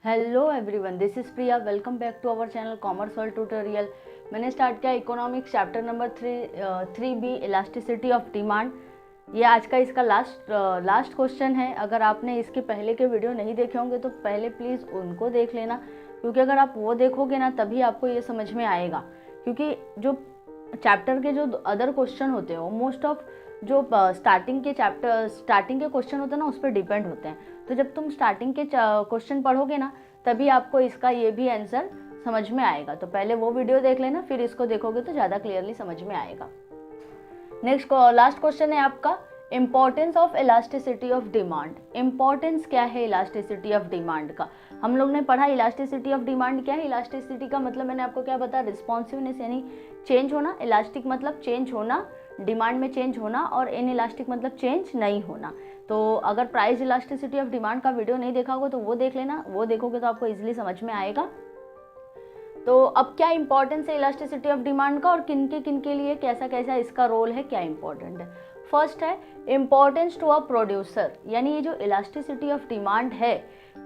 Hello everyone, this is Priya. Welcome back to our channel commerce world tutorial. मैंने start किया economics chapter number 3B elasticity of demand. ये आज का इसका last question है। अगर आपने इसके पहले के वीडियो नहीं देखे होंगे तो पहले प्लीज़ उनको देख लेना, क्योंकि अगर आप वो देखोगे ना तभी आपको ये समझ में आएगा। क्योंकि जो चैप्टर के जो अदर क्वेश्चन होते हैं वो मोस्ट ऑफ जो स्टार्टिंग के क्वेश्चन होते हैं ना उस पर डिपेंड होते हैं। तो जब तुम स्टार्टिंग के क्वेश्चन पढ़ोगे ना तभी आपको इसका ये भी आंसर समझ में आएगा। तो पहले वो वीडियो देख लेना, फिर इसको देखोगे तो ज़्यादा क्लियरली समझ में आएगा। नेक्स्ट लास्ट क्वेश्चन है आपका, importance of elasticity of demand. Importance क्या है इलास्टिसिटी ऑफ डिमांड का? हम लोग ने पढ़ा इलास्टिसिटी ऑफ डिमांड क्या है। इलास्टिसिटी का मतलब मैंने आपको क्या बताया, रिस्पॉन्सिवनेस यानी चेंज होना। इलास्टिक मतलब चेंज होना, डिमांड में चेंज होना, और इन इलास्टिक मतलब चेंज नहीं होना। तो अगर प्राइस इलास्टिसिटी ऑफ डिमांड का वीडियो नहीं देखा होगा तो वो देख लेना, वो देखोगे तो आपको इजीली समझ में आएगा। तो अब क्या इंपॉर्टेंस है इलास्टिसिटी ऑफ डिमांड का और किन के लिए कैसा कैसा इसका रोल है, क्या इंपॉर्टेंट है। फर्स्ट है इम्पोर्टेंस टू अ प्रोड्यूसर, यानी ये जो इलास्टिसिटी ऑफ डिमांड है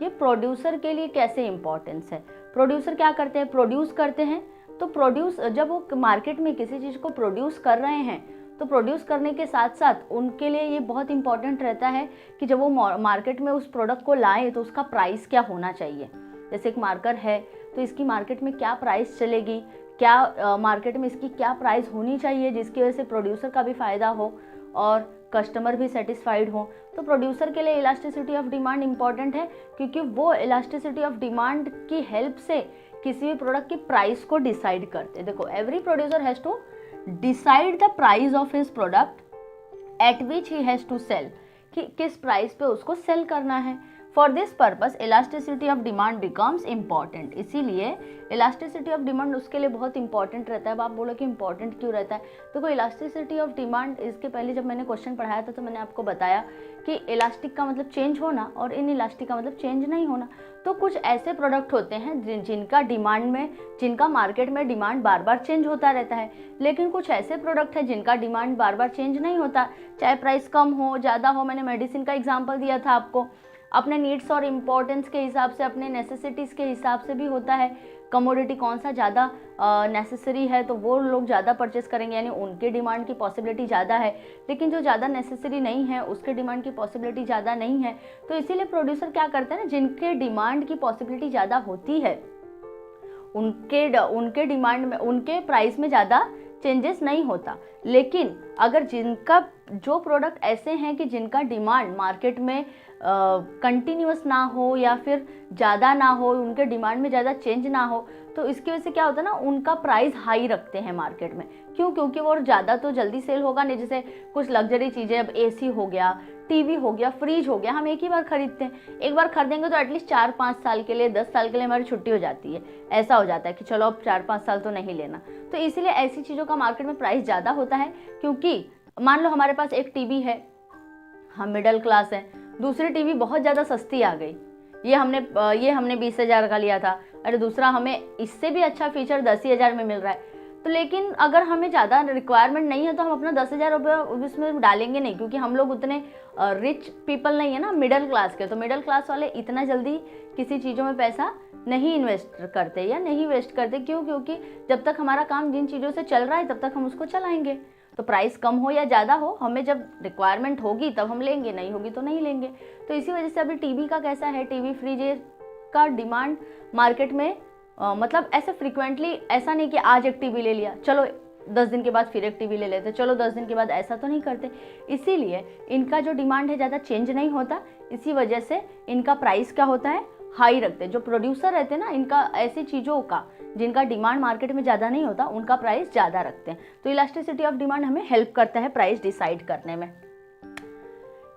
ये प्रोड्यूसर के लिए कैसे इंपॉर्टेंस है। प्रोड्यूसर क्या करते हैं, प्रोड्यूस करते हैं। तो जब वो मार्केट में किसी चीज़ को प्रोड्यूस कर रहे हैं तो प्रोड्यूस करने के साथ साथ उनके लिए ये बहुत इंपॉर्टेंट रहता है कि जब वो मार्केट में उस प्रोडक्ट को लाएं तो उसका प्राइस क्या होना चाहिए। जैसे एक मार्कर है तो इसकी मार्केट में क्या प्राइस चलेगी, क्या मार्केट में इसकी क्या प्राइस होनी चाहिए जिसकी वजह से प्रोड्यूसर का भी फ़ायदा हो और कस्टमर भी सेटिस्फाइड हो। तो प्रोड्यूसर के लिए इलास्टिसिटी ऑफ डिमांड इंपॉर्टेंट है, क्योंकि वो इलास्टिसिटी ऑफ डिमांड की हेल्प से किसी भी प्रोडक्ट की प्राइस को डिसाइड करते हैं। देखो, every producer has to decide the price of his product at which he has to sell, कि किस प्राइस पे उसको सेल करना है। For this purpose elasticity of demand becomes important. इसीलिए इलास्टिसिटी ऑफ डिमांड उसके लिए बहुत इंपॉर्टेंट रहता है। अब आप बोलो कि इंपॉर्टेंट क्यों रहता है, देखो इलास्टिसिटी ऑफ डिमांड, इसके पहले जब मैंने क्वेश्चन पढ़ाया था तो मैंने आपको बताया कि इलास्टिक का मतलब चेंज होना और इन इलास्टिक का मतलब चेंज नहीं होना। तो कुछ ऐसे प्रोडक्ट होते हैं जिनका मार्केट में डिमांड बार बार चेंज होता रहता है, लेकिन कुछ ऐसे प्रोडक्ट हैं जिनका डिमांड बार बार चेंज नहीं होता, चाहे प्राइस कम हो ज़्यादा हो। मैंने मेडिसिन का एग्जाम्पल दिया था आपको, अपने नीड्स और इम्पोर्टेंस के हिसाब से, अपने नेसेसिटीज़ के हिसाब से भी होता है। कमोडिटी कौन सा ज़्यादा नेसेसरी है तो वो लोग ज़्यादा परचेस करेंगे, यानी उनके डिमांड की पॉसिबिलिटी ज़्यादा है। लेकिन जो ज़्यादा नेसेसरी नहीं है उसके डिमांड की पॉसिबिलिटी ज़्यादा नहीं है। तो इसीलिए प्रोड्यूसर क्या करते हैं ना, जिनके डिमांड की पॉसिबिलिटी ज़्यादा होती है उनके डिमांड में, उनके प्राइस में ज़्यादा चेंजेस नहीं होता। लेकिन अगर जो प्रोडक्ट ऐसे हैं कि जिनका डिमांड मार्केट में कंटिन्यूअस ना हो या फिर ज़्यादा ना हो, उनके डिमांड में ज़्यादा चेंज ना हो, तो इसकी वजह से क्या होता है ना, उनका प्राइस हाई रखते हैं मार्केट में। क्यों? क्योंकि वो ज़्यादा तो जल्दी सेल होगा नहीं। जैसे कुछ लग्जरी चीज़ें, अब एसी हो गया, टीवी हो गया, फ्रिज हो गया, हम एक ही बार खरीदते हैं। एक बार खरीदेंगे तो एटलीस्ट 4-5 साल के लिए, 10 साल के लिए हमारी छुट्टी हो जाती है। ऐसा हो जाता है कि चलो अब 4-5 साल तो नहीं लेना। तो इसीलिए ऐसी चीज़ों का मार्केट में प्राइस ज़्यादा होता है। क्योंकि मान लो हमारे पास एक टीवी है, हम मिडिल क्लास हैं, दूसरी टीवी बहुत ज़्यादा सस्ती आ गई, ये हमने 20,000 का लिया था, अरे दूसरा हमें इससे भी अच्छा फीचर 10,000 में मिल रहा है। तो लेकिन अगर हमें ज़्यादा रिक्वायरमेंट नहीं है तो हम अपना 10,000 रुपये उसमें डालेंगे नहीं, क्योंकि हम लोग उतने रिच पीपल नहीं है ना, मिडिल क्लास के। तो मिडिल क्लास वाले इतना जल्दी किसी चीज़ों में पैसा नहीं इन्वेस्ट करते या नहीं वेस्ट करते। क्यों? क्योंकि जब तक हमारा काम जिन चीज़ों से चल रहा है तब तक हम उसको चलाएंगे। तो प्राइस कम हो या ज़्यादा हो, हमें जब रिक्वायरमेंट होगी तब हम लेंगे, नहीं होगी तो नहीं लेंगे। तो इसी वजह से अभी टीवी का कैसा है, टीवी फ्रिज का डिमांड मार्केट में मतलब ऐसे फ्रिक्वेंटली ऐसा नहीं कि आज एक टीवी ले लिया, चलो 10 दिन के बाद फिर एक टीवी ले लेते, चलो 10 दिन के बाद, ऐसा तो नहीं करते। इसीलिए इनका जो डिमांड है ज़्यादा चेंज नहीं होता, इसी वजह से इनका प्राइस क्या होता है, हाई रखते हैं। जो प्रोड्यूसर रहते हैं ना, इनका ऐसी चीज़ों का जिनका डिमांड मार्केट में ज़्यादा नहीं होता उनका प्राइस ज़्यादा रखते हैं। तो इलास्टिसिटी ऑफ डिमांड हमें हेल्प करता है प्राइस डिसाइड करने में।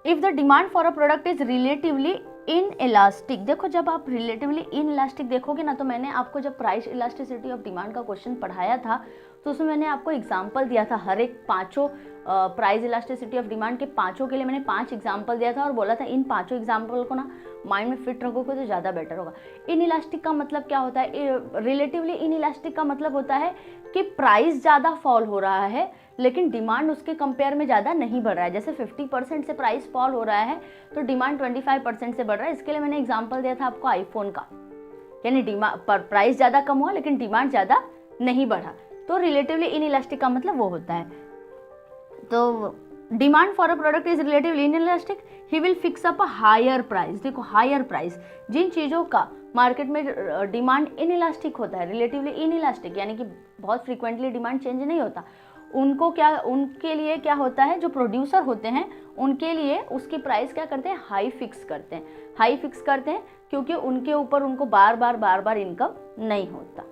If the demand for a product is relatively in elastic, देखो जब आप रिलेटिवली इन इलास्टिक देखोगे ना, तो मैंने आपको जब प्राइस इलास्टिसिटी ऑफ डिमांड का क्वेश्चन पढ़ाया था तो उसमें मैंने आपको एग्जाम्पल दिया था, हर एक पाँचों प्राइस इलास्टिसिटी ऑफ डिमांड के पाँचों के लिए मैंने 5 एग्जाम्पल दिया था और बोला था इन 5 एग्जाम्पल को ना माइंड में फिट रखोगे तो ज़्यादा बेटर होगा। इन इलास्टिक का मतलब क्या होता है, रिलेटिवली इन इलास्टिक का मतलब होता है कि प्राइस ज़्यादा फॉल हो रहा है लेकिन डिमांड उसके कंपेयर में ज़्यादा नहीं बढ़ रहा है। जैसे 50% से प्राइस फॉल हो रहा है तो डिमांड 25% से बढ़ रहा है। इसके लिए मैंने एग्जाम्पल दिया था आपको आईफोन का। यानी डिमांड पर प्राइस ज़्यादा कम हुआ लेकिन डिमांड ज़्यादा नहीं बढ़ा, तो रिलेटिवली इनइलास्टिक का मतलब वो होता है। तो demand for a product is relatively inelastic, he will fix up a higher price. देखो हायर प्राइस, जिन चीज़ों का मार्केट में डिमांड इनइलास्टिक होता है, रिलेटिवली इनइलास्टिक यानी कि बहुत फ्रीक्वेंटली डिमांड चेंज नहीं होता, उनके लिए क्या होता है, जो प्रोड्यूसर होते हैं उनके लिए उसकी प्राइस क्या करते हैं, हाई फिक्स करते हैं क्योंकि उनके ऊपर उनको बार बार इनकम नहीं होता।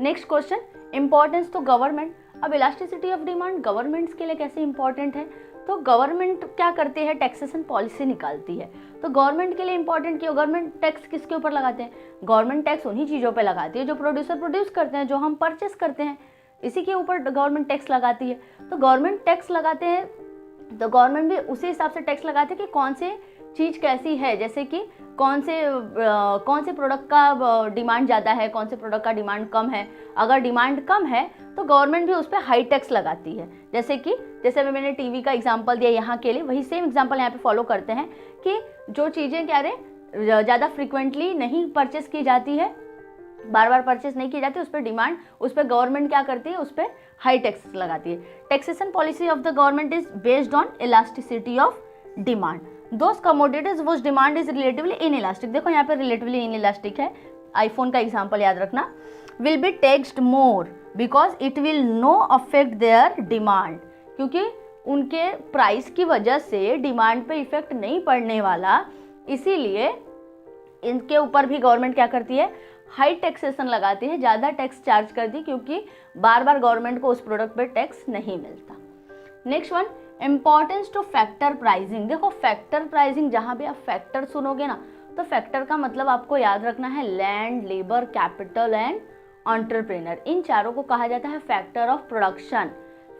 नेक्स्ट क्वेश्चन, इंपॉर्टेंस तो गवर्नमेंट। अब इलास्टिसिटी ऑफ डिमांड गवर्नमेंट्स के लिए कैसे इंपॉर्टेंट है, तो गवर्नमेंट क्या करती है, टैक्सेशन पॉलिसी निकालती है। तो गवर्नमेंट के लिए इंपॉर्टेंट क्यों, गवर्नमेंट टैक्स किसके ऊपर लगाते हैं, गवर्नमेंट टैक्स उन्हीं चीज़ों पे लगाती है जो प्रोड्यूसर प्रोड्यूस करते हैं, जो हम परचेस करते हैं, इसी के ऊपर गवर्नमेंट टैक्स लगाती है। तो गवर्नमेंट टैक्स लगाते हैं तो गवर्नमेंट भी उसी हिसाब से टैक्स लगाते हैं कि कौन से चीज़ कैसी है, जैसे कि कौन से प्रोडक्ट का डिमांड ज़्यादा है, कौन से प्रोडक्ट का डिमांड कम है। अगर डिमांड कम है तो गवर्नमेंट भी उस पर हाई टैक्स लगाती है। जैसे मैंने टीवी का एग्जांपल दिया यहाँ के लिए, वही सेम एग्जांपल यहाँ पे फॉलो करते हैं कि जो चीज़ें ज़्यादा फ्रिक्वेंटली नहीं परचेस की जाती है, बार बार परचेस नहीं की जाती, उस पर गवर्नमेंट क्या करती है, उस पर हाई टैक्स लगाती है। Taxation policy of the government is based on elasticity of demand. Those commodities whose demand is relatively inelastic. देखो यहाँ पे रिलेटिवली इनइलास्टिक है, आईफोन का एग्जांपल याद रखना, will be taxed more because it will no affect their demand, क्योंकि उनके price की वजह से डिमांड पे इफेक्ट नहीं पड़ने वाला, इसीलिए इनके ऊपर भी गवर्नमेंट क्या करती है, हाई टैक्सेशन लगाती है, ज़्यादा टैक्स चार्ज करती है, क्योंकि बार बार गवर्नमेंट को उस प्रोडक्ट पे टैक्स नहीं मिलता। Next one, importance two factor pricing. देखो फैक्टर प्राइसिंग, जहाँ भी आप फैक्टर सुनोगे ना, तो फैक्टर का मतलब आपको याद रखना है land, labour, capital and entrepreneur. इन चारों को कहा जाता है factor of production.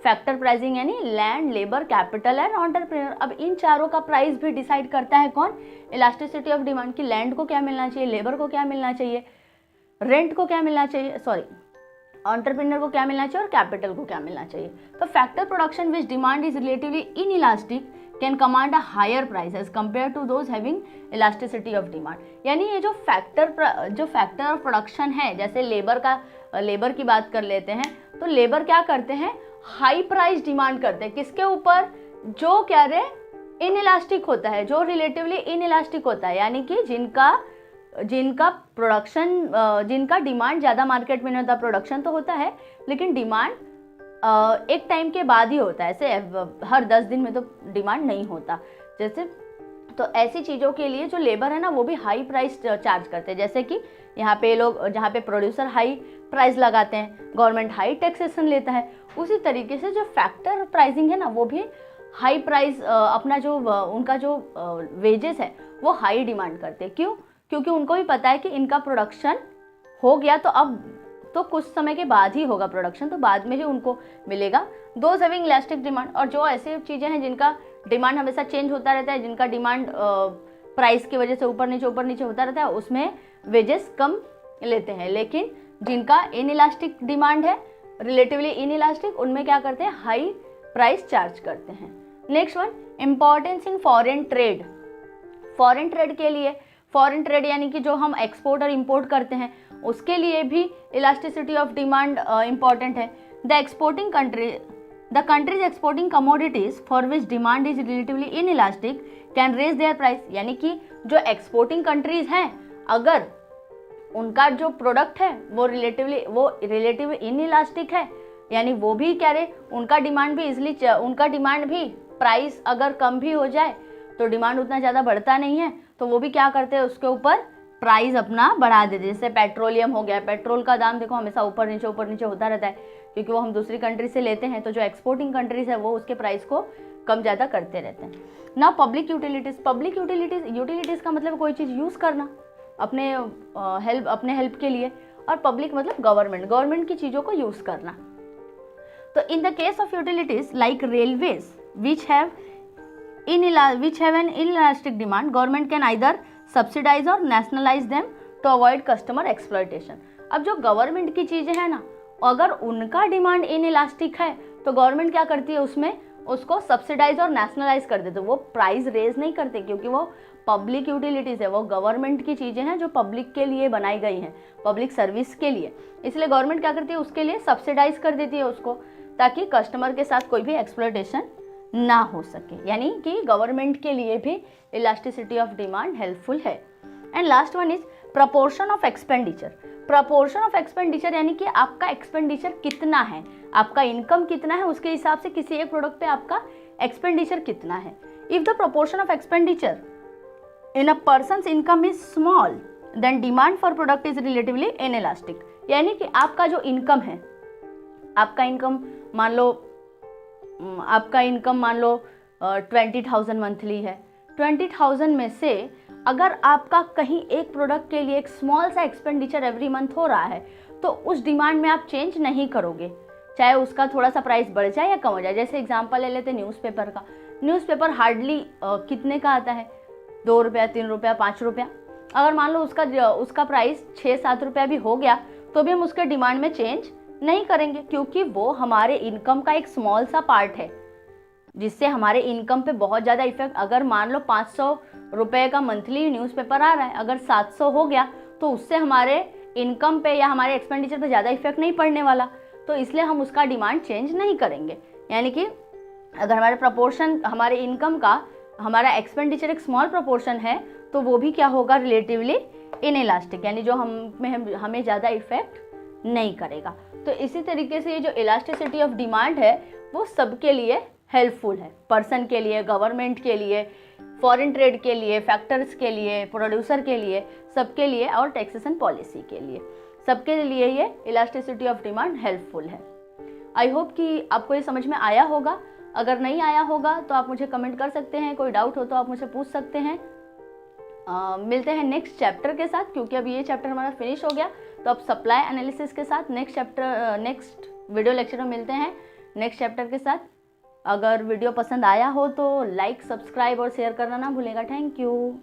Factor pricing यानी land, labour, capital and entrepreneur. अब इन चारों का प्राइस भी डिसाइड करता है कौन, इलास्टिसिटी ऑफ डिमांड की लैंड को क्या मिलना चाहिए, लेबर को क्या मिलना चाहिए, रेंट को क्या मिलना चाहिए, एंटरप्रेन्योर को क्या मिलना चाहिए और कैपिटल को क्या मिलना चाहिए। तो factor production which demand is relatively inelastic can command a higher price as compare to those having elasticity of demand. यानी ये जो फैक्टर ऑफ प्रोडक्शन है, जैसे लेबर की बात कर लेते हैं, तो लेबर क्या करते हैं, हाई प्राइस डिमांड करते हैं किसके ऊपर, जो क्या रे इनइलास्टिक होता है, जो रिलेटिवली इनइलास्टिक होता है, यानी कि जिनका डिमांड ज़्यादा मार्केट में नहीं होता। प्रोडक्शन तो होता है लेकिन डिमांड एक टाइम के बाद ही होता है, ऐसे हर 10 दिन में तो डिमांड नहीं होता। तो ऐसी चीज़ों के लिए जो लेबर है ना, वो भी हाई प्राइस चार्ज करते हैं। जैसे कि यहाँ पे जहाँ पे प्रोड्यूसर हाई प्राइस लगाते हैं, गवर्नमेंट हाई टैक्सेशन लेता है, उसी तरीके से जो फैक्टर प्राइसिंग है ना, वो भी हाई प्राइस अपना उनका जो वेजेस है वो हाई डिमांड करते हैं। क्यों, क्योंकि उनको भी पता है कि इनका प्रोडक्शन हो गया तो अब तो कुछ समय के बाद ही होगा प्रोडक्शन, तो बाद में ही उनको मिलेगा। दोज हैविंग इलास्टिक डिमांड, और जो ऐसी चीज़ें हैं जिनका डिमांड हमेशा चेंज होता रहता है, जिनका डिमांड प्राइस की वजह से ऊपर नीचे होता रहता है, उसमें वेजेस कम लेते हैं। लेकिन जिनका इनइलास्टिक डिमांड है, रिलेटिवली इनइलास्टिक, उनमें क्या करते हैं, हाई प्राइस चार्ज करते हैं। Next one, importance in foreign trade. Foreign trade के लिए, फॉरेन ट्रेड यानी कि जो हम एक्सपोर्ट और इंपोर्ट करते हैं, उसके लिए भी इलास्टिसिटी ऑफ डिमांड इंपॉर्टेंट है। The countries exporting commodities for which demand is relatively inelastic can raise their price. यानी कि जो एक्सपोर्टिंग कंट्रीज हैं, अगर उनका जो प्रोडक्ट है वो रिलेटिवली इनइलास्टिक है, यानी वो भी क्या रे, उनका डिमांड भी प्राइस अगर कम भी हो जाए तो डिमांड उतना ज़्यादा बढ़ता नहीं है, तो वो भी क्या करते हैं, उसके ऊपर प्राइस अपना बढ़ा देते हैं। जैसे पेट्रोलियम हो गया, पेट्रोल का दाम देखो हमेशा ऊपर नीचे होता रहता है, क्योंकि वो हम दूसरी कंट्री से लेते हैं। तो जो एक्सपोर्टिंग कंट्रीज है वो उसके प्राइस को कम ज़्यादा करते रहते हैं ना। पब्लिक यूटिलिटीज़ का मतलब कोई चीज़ यूज़ करना अपने हेल्प के लिए, और पब्लिक मतलब गवर्नमेंट की चीज़ों को यूज़ करना। तो in the case of utilities like railways which have an inelastic demand, government can either subsidize or nationalize them to avoid customer exploitation। अब जो गवर्नमेंट की चीज़ें हैं ना, अगर उनका डिमांड इनइलास्टिक है तो गवर्नमेंट क्या करती है, उसको सब्सिडाइज और नेशनलाइज कर देते। वो प्राइस रेज नहीं करते, क्योंकि वो पब्लिक यूटिलिटीज़ है वो गवर्नमेंट की चीज़ें हैं जो पब्लिक के लिए बनाई गई हैं, पब्लिक सर्विस के लिए, इसलिए गवर्नमेंट क्या करती है उसके लिए सब्सिडाइज कर देती है उसको, ताकि कस्टमर के साथ कोई भी एक्सप्लॉयटेशन ना हो सके। यानी कि गवर्नमेंट के लिए भी इलास्टिसिटी ऑफ डिमांड हेल्पफुल है। And last one is proportion of expenditure. Proportion of expenditure यानी कि आपका एक्सपेंडिचर कितना है, आपका इनकम कितना है, उसके हिसाब से किसी एक प्रोडक्ट पे आपका एक्सपेंडिचर कितना है। If the proportion of expenditure in a person's income is small then demand for product is relatively inelastic. यानी कि आपका जो इनकम है, आपका इनकम मान लो 20,000 मंथली है, 20,000 में से अगर आपका कहीं एक प्रोडक्ट के लिए एक स्मॉल सा एक्सपेंडिचर एवरी मंथ हो रहा है तो उस डिमांड में आप चेंज नहीं करोगे, चाहे उसका थोड़ा सा प्राइस बढ़ जाए या कम हो जाए। जैसे एग्जांपल ले लेते हैं न्यूज़पेपर का। न्यूज़पेपर हार्डली कितने का आता है, 2 रुपया, 3 रुपया, 5 रुपया। अगर मान लो उसका प्राइस 6-7 रुपया भी हो गया तो भी हम उसके डिमांड में चेंज नहीं करेंगे, क्योंकि वो हमारे इनकम का एक स्मॉल सा पार्ट है जिससे हमारे इनकम पे बहुत ज़्यादा इफेक्ट। अगर मान लो 500 रुपये का मंथली न्यूज़पेपर आ रहा है, अगर 700 हो गया तो उससे हमारे इनकम पे या हमारे एक्सपेंडिचर पे ज़्यादा इफेक्ट नहीं पड़ने वाला, तो इसलिए हम उसका डिमांड चेंज नहीं करेंगे। यानी कि अगर हमारे प्रपोर्शन, हमारे इनकम का हमारा एक्सपेंडिचर एक स्मॉल प्रपोर्शन है तो वो भी क्या होगा, रिलेटिवली इनइलास्टिक, यानी जो हमें ज़्यादा इफेक्ट नहीं करेगा। तो इसी तरीके से ये जो इलास्टिसिटी ऑफ डिमांड है वो सबके लिए हेल्पफुल है, पर्सन के लिए, गवर्नमेंट के लिए, फॉरेन ट्रेड के लिए, फैक्टर्स के लिए, प्रोड्यूसर के लिए, सबके लिए, और टैक्सेशन पॉलिसी के लिए, सबके लिए ये इलास्टिसिटी ऑफ डिमांड हेल्पफुल है। आई होप कि आपको ये समझ में आया होगा। अगर नहीं आया होगा तो आप मुझे कमेंट कर सकते हैं, कोई डाउट हो तो आप मुझसे पूछ सकते हैं। मिलते हैं नेक्स्ट चैप्टर के साथ, क्योंकि अभी ये चैप्टर हमारा फिनिश हो गया, तो अब सप्लाई एनालिसिस के साथ नेक्स्ट वीडियो लेक्चर में मिलते हैं नेक्स्ट चैप्टर के साथ। अगर वीडियो पसंद आया हो तो लाइक, सब्सक्राइब और शेयर करना ना भूलेगा। Thank you.